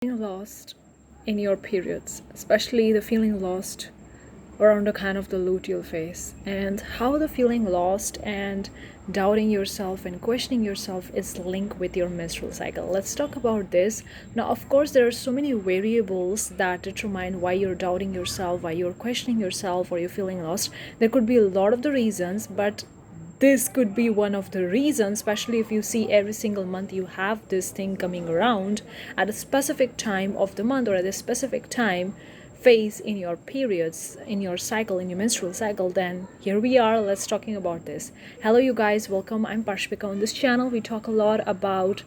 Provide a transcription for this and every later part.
Feeling lost in your periods, especially the feeling lost around the kind of the luteal phase, and how the feeling lost and doubting yourself and questioning yourself is linked with your menstrual cycle. Let's talk about this. Now, of course, there are so many variables that determine why you're doubting yourself, why you're questioning yourself, or you're feeling lost. There could be a lot of the reasons, but this could be one of the reasons, especially if you see every single month you have this thing coming around at a specific time of the month or at a specific time phase in your periods, in your cycle, in your menstrual cycle. Then here we are, let's talking about this. Hello you guys, welcome. I'm Parshvika. On this channel we talk a lot about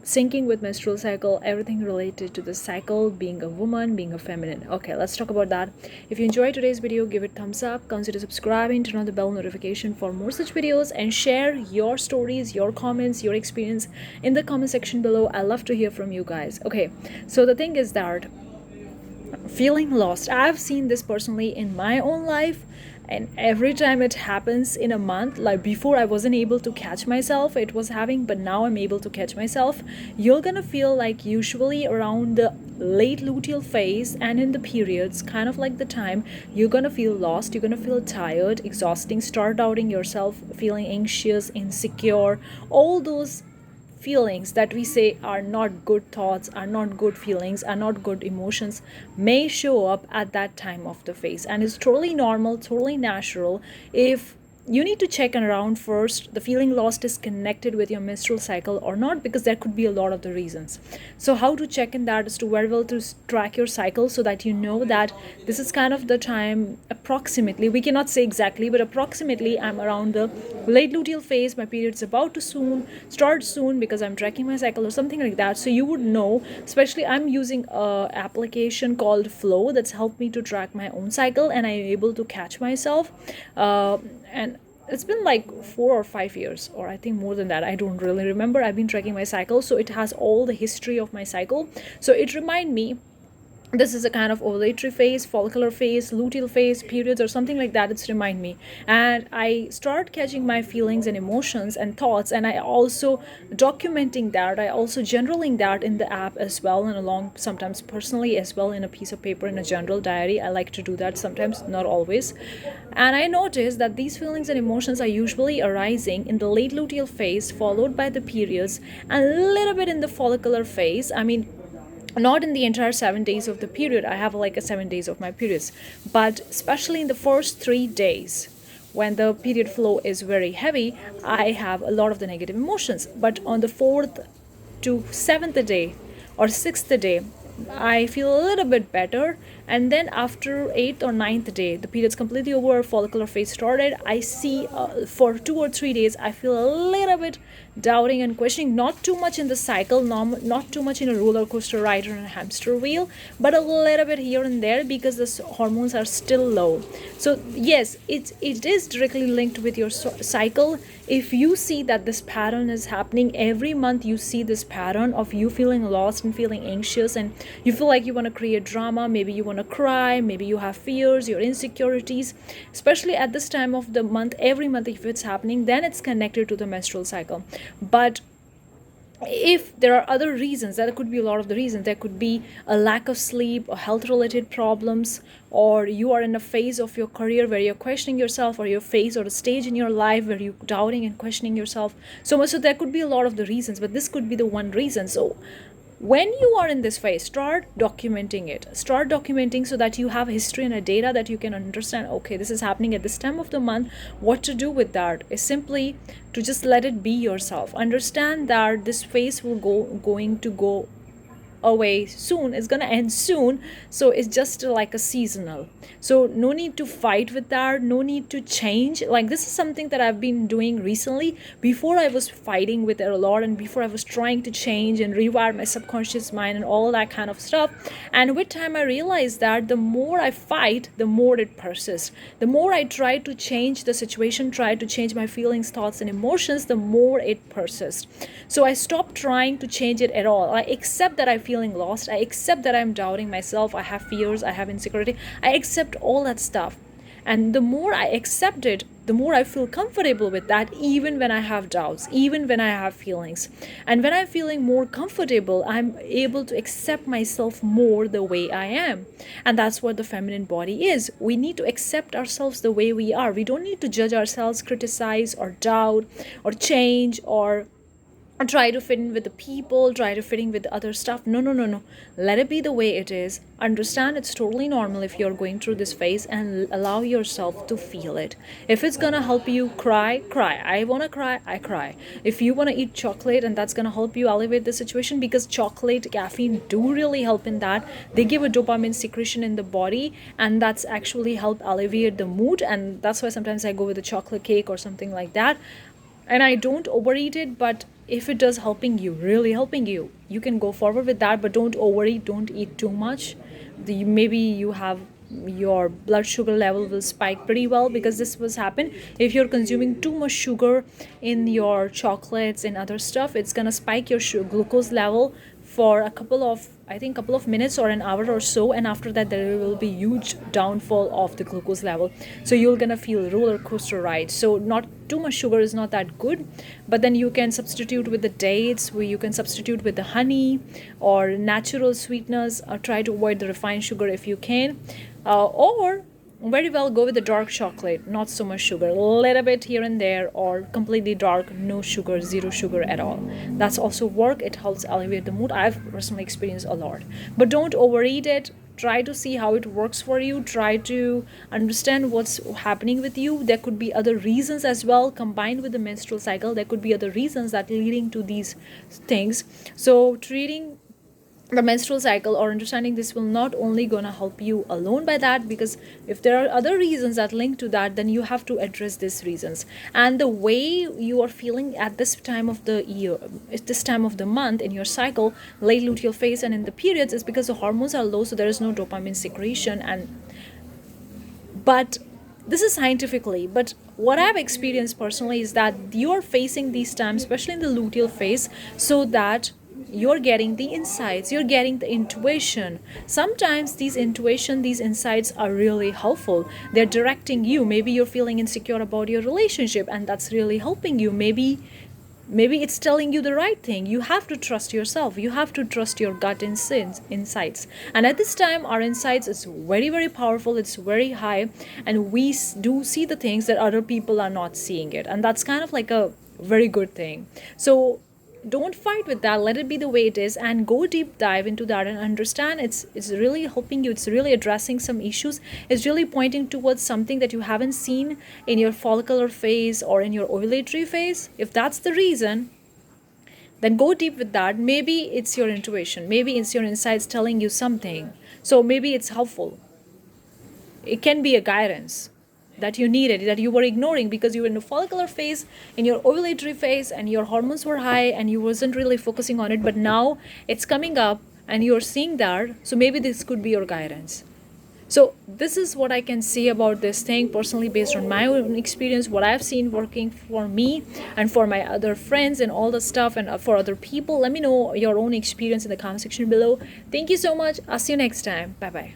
syncing with menstrual cycle, everything related to the cycle, being a woman, being a feminine. Okay, let's talk about that. If you enjoyed today's video, give it thumbs up, consider subscribing, turn on the bell notification for more such videos, and share your stories, your comments, your experience in the comment section below. I love to hear from you guys. Okay, so the thing is that feeling lost, I've seen this personally in my own life, and every time it happens in a month, like before I wasn't able to catch myself, it was having, but now I'm able to catch myself. You're gonna feel like usually around the late luteal phase and in the periods, kind of like the time, you're gonna feel lost, you're gonna feel tired, exhausting, start doubting yourself, feeling anxious, insecure, all those feelings that we say are not good thoughts, are not good feelings, are not good emotions may show up at that time of the phase. And it's totally normal, totally natural. If you need to check around first the feeling lost is connected with your menstrual cycle or not, because there could be a lot of the reasons. So how to check in that is to very well to track your cycle, so that you know that this is kind of the time approximately, we cannot say exactly, but approximately I'm around the late luteal phase, my period's about to start soon because I'm tracking my cycle or something like that. So you would know, especially I'm using a application called Flow that's helped me to track my own cycle, and I'm able to catch myself. And it's been like 4 or 5 years, or I think more than that, I don't really remember. I've been tracking my cycle, so it has all the history of my cycle, so it remind me this is a kind of ovulatory phase, follicular phase, luteal phase, periods, or something like that. It's remind me, and I start catching my feelings and emotions and thoughts, and I also documenting that, I also generaling that in the app as well, and along sometimes personally as well in a piece of paper, in a general diary. I like to do that sometimes, not always. And I notice that these feelings and emotions are usually arising in the late luteal phase, followed by the periods, and a little bit in the follicular phase. I mean, not in the entire 7 days of the period. I have like a 7 days of my periods, but especially in the first 3 days when the period flow is very heavy, I have a lot of the negative emotions. But on the 4th to 7th day or 6th day, I feel a little bit better. And then after 8th or 9th day, the period's completely over, follicular phase started. I see for 2 or 3 days, I feel a little bit doubting and questioning, not too much in the cycle, not too much in a roller coaster ride or a hamster wheel, but a little bit here and there, because the hormones are still low. So yes, it is directly linked with your cycle. If you see that this pattern is happening every month, you see this pattern of you feeling lost and feeling anxious, and you feel like you want to create drama, maybe you want to cry, maybe you have fears, your insecurities, especially at this time of the month, every month if it's happening, then it's connected to the menstrual cycle. But if there are other reasons, there could be a lot of the reasons. There could be a lack of sleep or health related problems, or you are in a phase of your career where you're questioning yourself, or your phase or a stage in your life where you're doubting and questioning yourself so much. So there could be a lot of the reasons, but this could be the one reason. So when you are in this phase, start documenting it. Start documenting so that you have a history and a data that you can understand, okay, this is happening at this time of the month. What to do with that is simply to just let it be yourself. Understand that this phase will going to go away soon, it's gonna end soon, so it's just like a seasonal. So no need to fight with that, no need to change. Like, this is something that I've been doing recently. Before I was fighting with it a lot, and before I was trying to change and rewire my subconscious mind and all that kind of stuff. And with time I realized that the more I fight, the more it persists. The more I try to change the situation, try to change my feelings, thoughts, and emotions, the more it persists. So I stopped trying to change it at all. I accept that I feeling lost, I accept that I'm doubting myself, I have fears, I have insecurity, I accept all that stuff. And the more I accept it, the more I feel comfortable with that, even when I have doubts, even when I have feelings. And when I'm feeling more comfortable, I'm able to accept myself more the way I am. And that's what the feminine body is. We need to accept ourselves the way we are. We don't need to judge ourselves, criticize, or doubt, or change, or try to fit in with the people, try to fit in with other stuff. No, no, no, no. Let it be the way it is. Understand it's totally normal if you're going through this phase, and allow yourself to feel it. If it's gonna help you cry, cry. I wanna cry, I cry. If you wanna eat chocolate and that's gonna help you elevate the situation, because chocolate, caffeine do really help in that. They give a dopamine secretion in the body, and that's actually help alleviate the mood. And that's why sometimes I go with a chocolate cake or something like that, and I don't overeat it. But if it does helping you, really helping you, you can go forward with that. But don't overeat, don't eat too much. Maybe you have your blood sugar level will spike pretty well, because this was happen if you're consuming too much sugar in your chocolates and other stuff. It's gonna spike your glucose level for a couple of minutes or an hour or so, and after that there will be huge downfall of the glucose level. So you're gonna feel roller coaster ride. So not too much sugar is not that good, but then you can substitute with the dates, where you can substitute with the honey or natural sweeteners, or try to avoid the refined sugar if you can, or very well go with the dark chocolate, not so much sugar, a little bit here and there, or completely dark, no sugar, zero sugar at all. That's also work. It helps elevate the mood. I've personally experienced a lot. But don't overeat it. Try to see how it works for you. Try to understand what's happening with you. There could be other reasons as well, combined with the menstrual cycle. There could be other reasons that leading to these things. So treating the menstrual cycle or understanding this will not only gonna help you alone by that, because if there are other reasons that link to that, then you have to address these reasons. And the way you are feeling at this time of the year, this time of the month in your cycle, late luteal phase and in the periods, is because the hormones are low, so there is no dopamine secretion. And but this is scientifically, but what I've experienced personally is that you're facing these times, especially in the luteal phase, so that you're getting the insights, you're getting the intuition. Sometimes these insights are really helpful. They're directing you. Maybe you're feeling insecure about your relationship, and that's really helping you. Maybe it's telling you the right thing. You have to trust yourself. You have to trust your gut insights. And at this time, our insights is very, very powerful. It's very high. And we do see the things that other people are not seeing it. And that's kind of like a very good thing. So don't fight with that. Let it be the way it is, and go deep dive into that and understand it's really helping you. It's really addressing some issues. It's really pointing towards something that you haven't seen in your follicular phase or in your ovulatory phase. If that's the reason, then go deep with that. Maybe it's your intuition, maybe it's your insights telling you something. So maybe it's helpful. It can be a guidance that you needed, that you were ignoring because you were in the follicular phase, in your ovulatory phase, and your hormones were high and you wasn't really focusing on it. But now it's coming up and you're seeing that. So maybe this could be your guidance. So this is what I can say about this thing personally, based on my own experience, what I've seen working for me and for my other friends and all the stuff, and for other people. Let me know your own experience in the comment section below. Thank you so much. I'll see you next time. Bye bye.